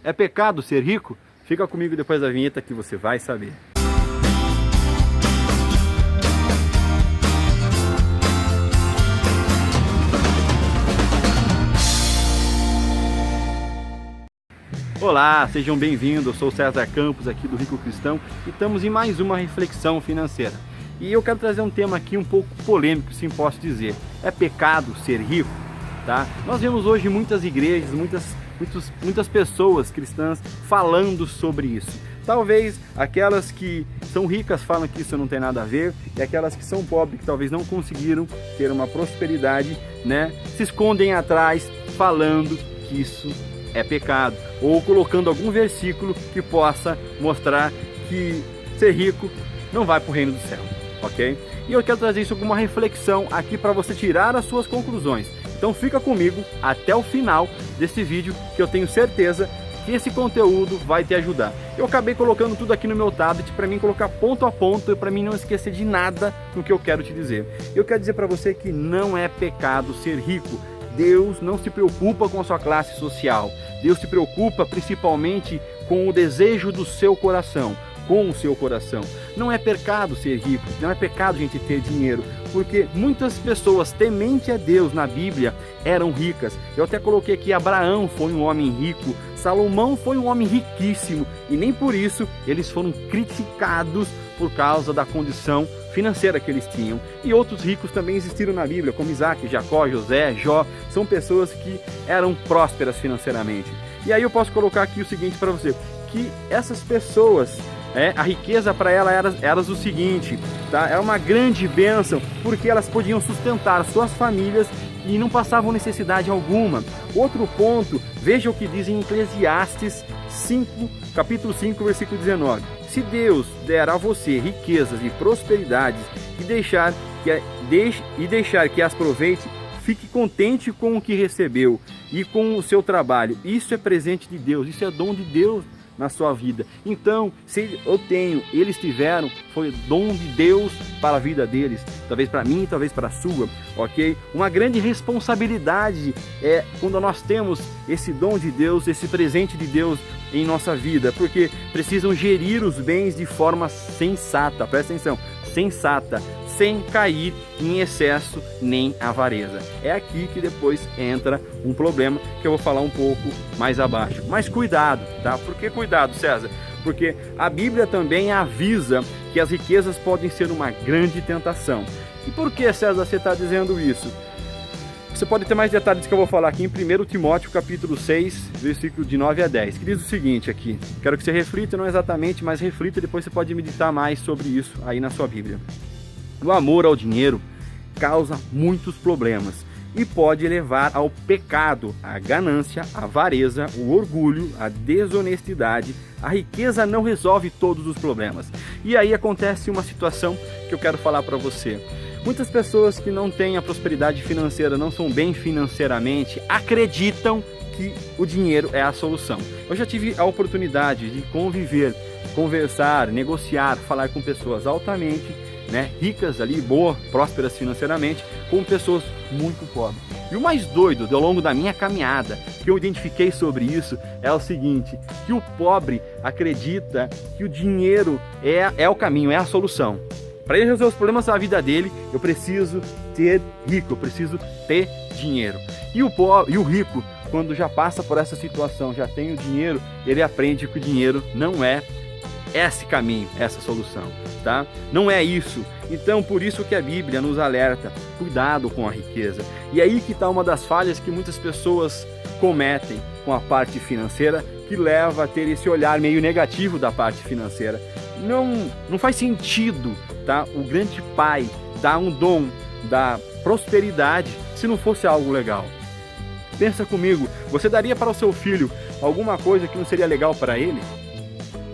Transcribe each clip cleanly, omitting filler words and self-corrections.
É pecado ser rico? Fica comigo depois da vinheta que você vai saber. Olá, sejam bem-vindos, eu sou o César Campos aqui do Rico Cristão e estamos em mais uma reflexão financeira. E eu quero trazer um tema aqui um pouco polêmico, se posso dizer. É pecado ser rico? Tá? Nós vemos hoje muitas igrejas, muitas pessoas cristãs falando sobre isso. Talvez aquelas que são ricas falam que isso não tem nada a ver, e aquelas que são pobres, que talvez não conseguiram ter uma prosperidade, né, se escondem atrás falando que isso é pecado, ou colocando algum versículo que possa mostrar que ser rico não vai para o reino do céu, ok? E eu quero trazer isso como uma reflexão aqui para você tirar as suas conclusões. Então fica comigo até o final desse vídeo, que eu tenho certeza que esse conteúdo vai te ajudar. Eu acabei colocando tudo aqui no meu tablet para mim colocar ponto a ponto e para mim não esquecer de nada do que eu quero te dizer. Eu quero dizer para você que não é pecado ser rico. Deus não se preocupa com a sua classe social. Deus se preocupa principalmente com o desejo do seu coração, com o seu coração. Não é pecado ser rico, não é pecado a gente ter dinheiro, porque muitas pessoas temente a Deus na Bíblia eram ricas. Eu até coloquei aqui, Abraão foi um homem rico, Salomão foi um homem riquíssimo, e nem por isso eles foram criticados por causa da condição financeira que eles tinham. E outros ricos também existiram na Bíblia, como Isaac, Jacó, José, Jó. São pessoas que eram prósperas financeiramente. E aí eu posso colocar aqui o seguinte para você, que essas pessoas, a riqueza para elas era o seguinte, tá? Era uma grande bênção, porque elas podiam sustentar suas famílias e não passavam necessidade alguma. Outro ponto, veja o que diz em Eclesiastes 5, capítulo 5, versículo 19. Se Deus der a você riquezas e prosperidades e deixar que as aproveite, fique contente com o que recebeu e com o seu trabalho. Isso é presente de Deus, isso é dom de Deus na sua vida. Então, se eu tenho, eles tiveram, foi dom de Deus para a vida deles, talvez para mim, talvez para a sua, ok? Uma grande responsabilidade é quando nós temos esse dom de Deus, esse presente de Deus em nossa vida, porque precisam gerir os bens de forma sensata, presta atenção, sensata, sem cair em excesso nem avareza. É aqui que depois entra um problema que eu vou falar um pouco mais abaixo. Mas cuidado, tá? Por que cuidado, César? Porque a Bíblia também avisa que as riquezas podem ser uma grande tentação. E por que, César, você está dizendo isso? Você pode ter mais detalhes que eu vou falar aqui em 1 Timóteo capítulo 6, versículo de 9 a 10, que diz o seguinte aqui. Quero que você reflita, não exatamente, mas reflita, depois você pode meditar mais sobre isso aí na sua Bíblia. O amor ao dinheiro causa muitos problemas e pode levar ao pecado, à ganância, à avareza, o orgulho, a desonestidade. A riqueza não resolve todos os problemas. E aí acontece uma situação que eu quero falar para você. Muitas pessoas que não têm a prosperidade financeira, não são bem financeiramente, acreditam que o dinheiro é a solução. Eu já tive a oportunidade de conviver, conversar, negociar, falar com pessoas altamente, ricas ali, boas, prósperas financeiramente, com pessoas muito pobres. E o mais doido ao longo da minha caminhada, que eu identifiquei sobre isso, é o seguinte, que o pobre acredita que o dinheiro é o caminho, é a solução. Para ele resolver os problemas da vida dele, eu preciso ter rico, eu preciso ter dinheiro. E o rico, quando já passa por essa situação, já tem o dinheiro, ele aprende que o dinheiro não é esse caminho, essa solução, tá? Não é isso. Então, por isso que a Bíblia nos alerta, cuidado com a riqueza. E aí que está uma das falhas que muitas pessoas cometem com a parte financeira, que leva a ter esse olhar meio negativo da parte financeira. Não faz sentido, tá? O grande pai dar um dom da prosperidade se não fosse algo legal. Pensa comigo, você daria para o seu filho alguma coisa que não seria legal para ele?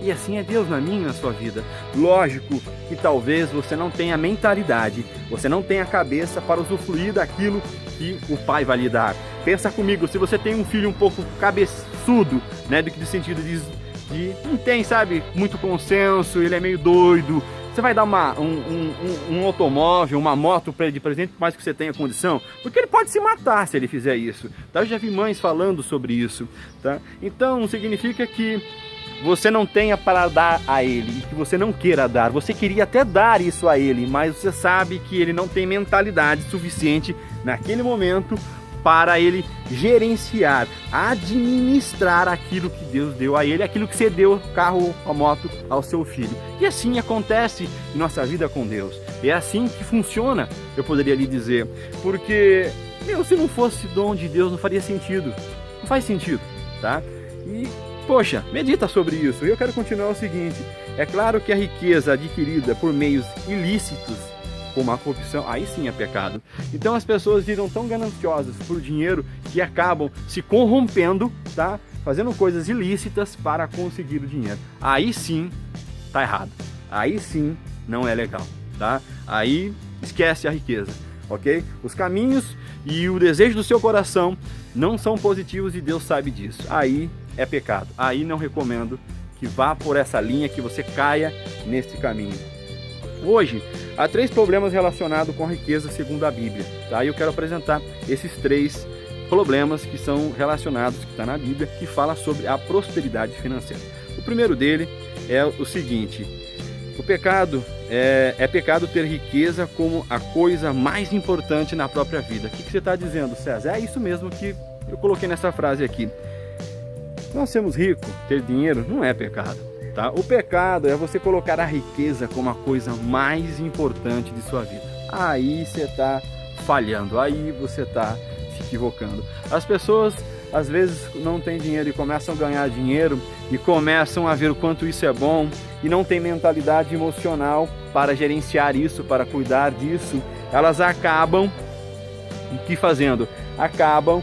E assim é Deus na minha e na sua vida. Lógico que talvez você não tenha mentalidade, você não tenha cabeça para usufruir daquilo que o pai vai lhe dar. Pensa comigo, se você tem um filho um pouco cabeçudo, do sentido de não tem, sabe, muito consenso, ele é meio doido, Você vai dar um automóvel, uma moto para ele de presente, por mais que você tenha condição? Porque ele pode se matar se ele fizer isso, tá? Eu já vi mães falando sobre isso, tá? Então significa que você não tenha para dar a ele, e que você não queira dar. Você queria até dar isso a ele, mas você sabe que ele não tem mentalidade suficiente naquele momento para ele gerenciar, administrar aquilo que Deus deu a ele, aquilo que você deu, o carro, a moto, ao seu filho. E assim acontece em nossa vida com Deus. É assim que funciona, eu poderia lhe dizer. Porque, se não fosse dom de Deus, não faria sentido. Não faz sentido, tá? E, poxa, medita sobre isso. Eu quero continuar o seguinte. É claro que a riqueza adquirida por meios ilícitos, como a corrupção, aí sim é pecado. Então as pessoas viram tão gananciosas por dinheiro que acabam se corrompendo, tá? Fazendo coisas ilícitas para conseguir o dinheiro. Aí sim tá errado. Aí sim não é legal, tá? Aí esquece a riqueza, ok? Os caminhos e o desejo do seu coração não são positivos e Deus sabe disso. Aí é pecado. Aí não recomendo que vá por essa linha, que você caia nesse caminho. Hoje, há 3 problemas relacionados com a riqueza segundo a Bíblia, tá? E eu quero apresentar esses 3 problemas que são relacionados, que está na Bíblia, que fala sobre a prosperidade financeira. O primeiro dele é o seguinte: o pecado é pecado ter riqueza como a coisa mais importante na própria vida. O que você está dizendo, César? É isso mesmo que eu coloquei nessa frase aqui. Nós sermos ricos, ter dinheiro, não é pecado. Tá? O pecado é você colocar a riqueza como a coisa mais importante de sua vida. Aí você está falhando, aí você está se equivocando. As pessoas às vezes não têm dinheiro e começam a ganhar dinheiro e começam a ver o quanto isso é bom e não tem mentalidade emocional para gerenciar isso, para cuidar disso. Elas acabam, o que fazendo? Acabam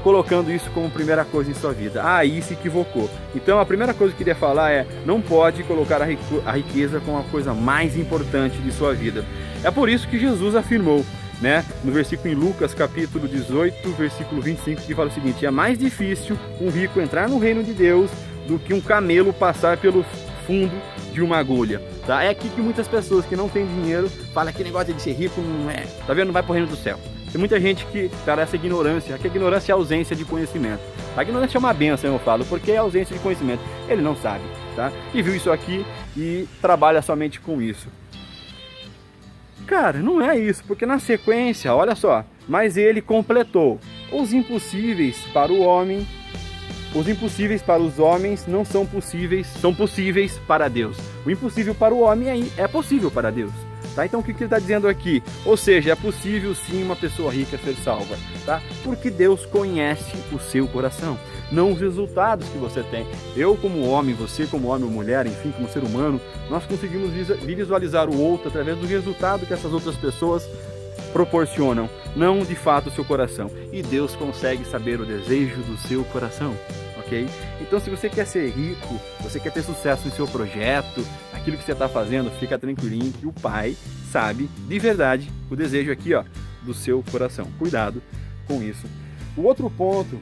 colocando isso como primeira coisa em sua vida. Aí se equivocou. Então a primeira coisa que eu queria falar é: não pode colocar a riqueza como a coisa mais importante de sua vida. É por isso que Jesus afirmou, né, no versículo em Lucas capítulo 18, versículo 25, que fala o seguinte: é mais difícil um rico entrar no reino de Deus do que um camelo passar pelo fundo de uma agulha. Tá? É aqui que muitas pessoas que não têm dinheiro falam que negócio de ser rico não é, tá vendo? Não vai pro reino do céu. Tem muita gente que parece ignorância, que a ignorância é a ausência de conhecimento. A ignorância é uma benção, eu falo, porque é a ausência de conhecimento. Ele não sabe, tá? E viu isso aqui e trabalha somente com isso. Cara, não é isso, porque na sequência, olha só, mas ele completou: os impossíveis para o homem, os impossíveis para os homens não são possíveis, são possíveis para Deus. O impossível para o homem aí é possível para Deus. Tá? Então o que ele está dizendo aqui? Ou seja, é possível sim uma pessoa rica ser salva, tá? Porque Deus conhece o seu coração, não os resultados que você tem. Eu como homem, você como homem ou mulher, enfim, como ser humano, nós conseguimos visualizar o outro através do resultado que essas outras pessoas proporcionam, não de fato o seu coração. E Deus consegue saber o desejo do seu coração, ok? Então se você quer ser rico, você quer ter sucesso em seu projeto, aquilo que você está fazendo, fica tranquilinho que o Pai sabe de verdade o desejo aqui, ó, do seu coração. Cuidado com isso. O outro ponto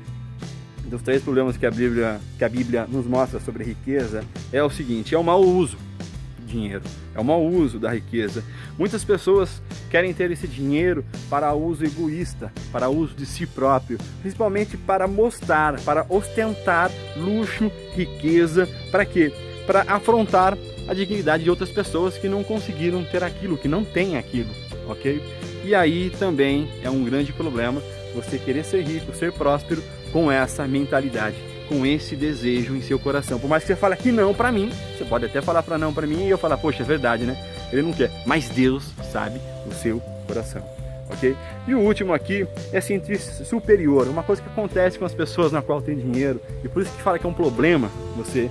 dos 3 problemas que a Bíblia nos mostra sobre riqueza é o seguinte: é o mau uso do dinheiro, é o mau uso da riqueza. Muitas pessoas querem ter esse dinheiro para uso egoísta, para uso de si próprio, principalmente para mostrar, para ostentar luxo, riqueza. Para quê? Para afrontar a dignidade de outras pessoas que não conseguiram ter aquilo, que não têm aquilo, ok? E aí também é um grande problema você querer ser rico, ser próspero com essa mentalidade, com esse desejo em seu coração. Por mais que você fale que não para mim, você pode até falar para não para mim e eu falar, poxa, é verdade, né? Ele não quer, mas Deus sabe o seu coração, ok? E o último aqui é sentir-se superior, uma coisa que acontece com as pessoas na qual tem dinheiro, e por isso que fala que é um problema você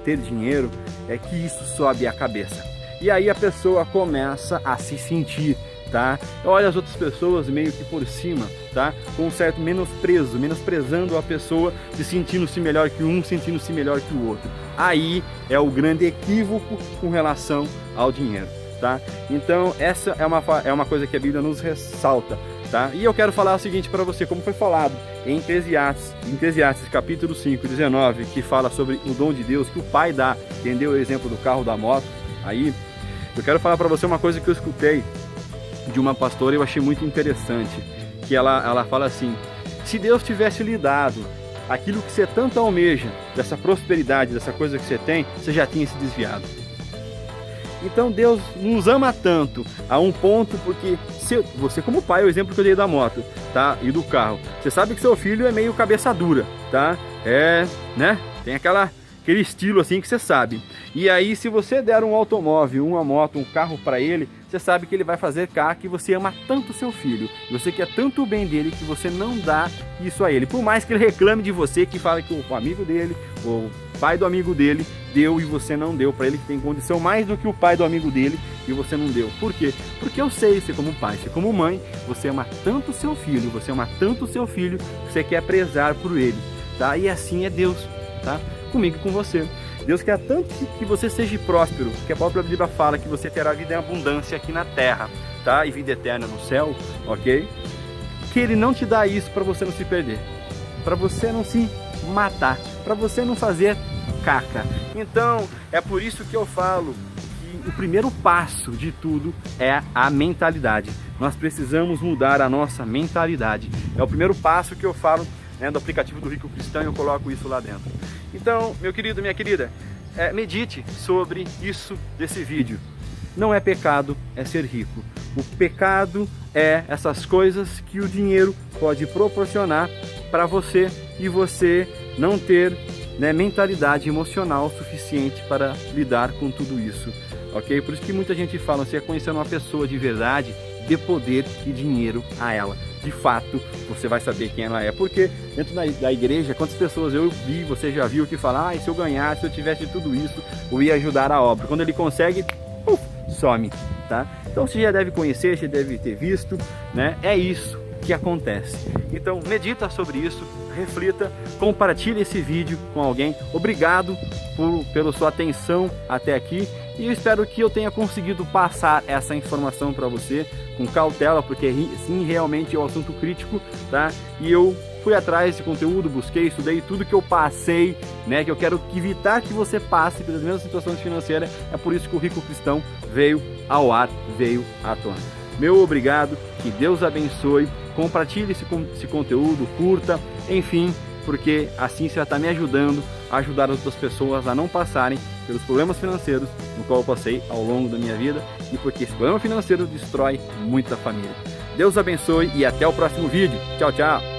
ter dinheiro, é que isso sobe a cabeça. E aí a pessoa começa a se sentir, tá? Olha as outras pessoas meio que por cima, tá? Com um certo menosprezando a pessoa, se sentindo-se melhor que um, sentindo-se melhor que o outro. Aí é o grande equívoco com relação ao dinheiro, tá? Então essa é uma coisa que a Bíblia nos ressalta, tá? E eu quero falar o seguinte para você, como foi falado em Eclesiastes capítulo 5, 19, que fala sobre o dom de Deus que o Pai dá, entendeu? O exemplo do carro, da moto. Aí, eu quero falar para você uma coisa que eu escutei de uma pastora e eu achei muito interessante, que ela fala assim: se Deus tivesse lhe dado aquilo que você tanto almeja, dessa prosperidade, dessa coisa que você tem, você já tinha se desviado. Então Deus nos ama tanto a um ponto, porque você como pai, é o exemplo que eu dei da moto, tá? E do carro, você sabe que seu filho é meio cabeça dura, tá? Né? Tem aquele estilo assim que você sabe. E aí, se você der um automóvel, uma moto, um carro para ele, você sabe que ele vai fazer cá, que você ama tanto seu filho, você quer tanto o bem dele, que você não dá isso a ele. Por mais que ele reclame de você, que fala que o amigo dele, o pai do amigo dele, deu e você não deu para ele, que tem condição mais do que o pai do amigo dele e você não deu. Por quê? Porque eu sei, você como pai, você como mãe, você ama tanto seu filho, que você quer prezar por ele, tá? E assim é Deus, tá? Comigo e com você. Deus quer tanto que você seja próspero, que a própria Bíblia fala que você terá vida em abundância aqui na terra, tá? E vida eterna no céu, ok? Que Ele não te dá isso para você não se perder, para você não se matar, para você não fazer caca. Então, é por isso que eu falo que o primeiro passo de tudo é a mentalidade. Nós precisamos mudar a nossa mentalidade. É o primeiro passo que eu falo, né, do aplicativo do Rico Cristão, e eu coloco isso lá dentro. Então, meu querido, minha querida, medite sobre isso desse vídeo. Não é pecado, é ser rico. O pecado é essas coisas que o dinheiro pode proporcionar para você e você não ter, né, mentalidade emocional suficiente para lidar com tudo isso, ok? Por isso que muita gente fala, você é conhecendo uma pessoa de verdade, dê poder e dinheiro a ela. De fato, você vai saber quem ela é, porque dentro da igreja, quantas pessoas eu vi, você já viu, que falam, se eu ganhasse, se eu tivesse tudo isso, eu ia ajudar a obra. Quando ele consegue, some, tá? Então você já deve conhecer, você deve ter visto, né? É isso que acontece. Então medita sobre isso, reflita, compartilhe esse vídeo com alguém. Obrigado pela sua atenção até aqui, e eu espero que eu tenha conseguido passar essa informação para você com cautela, porque sim, realmente é um assunto crítico, tá? E eu fui atrás desse conteúdo, busquei, estudei tudo que eu passei, né? Que eu quero evitar que você passe pelas mesmas situações financeiras. É por isso que o Rico Cristão veio ao ar, veio à tona. Meu obrigado, que Deus abençoe, compartilhe esse conteúdo, curta, enfim, porque assim você vai estar me ajudando a ajudar as outras pessoas a não passarem pelos problemas financeiros no qual eu passei ao longo da minha vida, e porque esse problema financeiro destrói muita família. Deus abençoe e até o próximo vídeo. Tchau, tchau!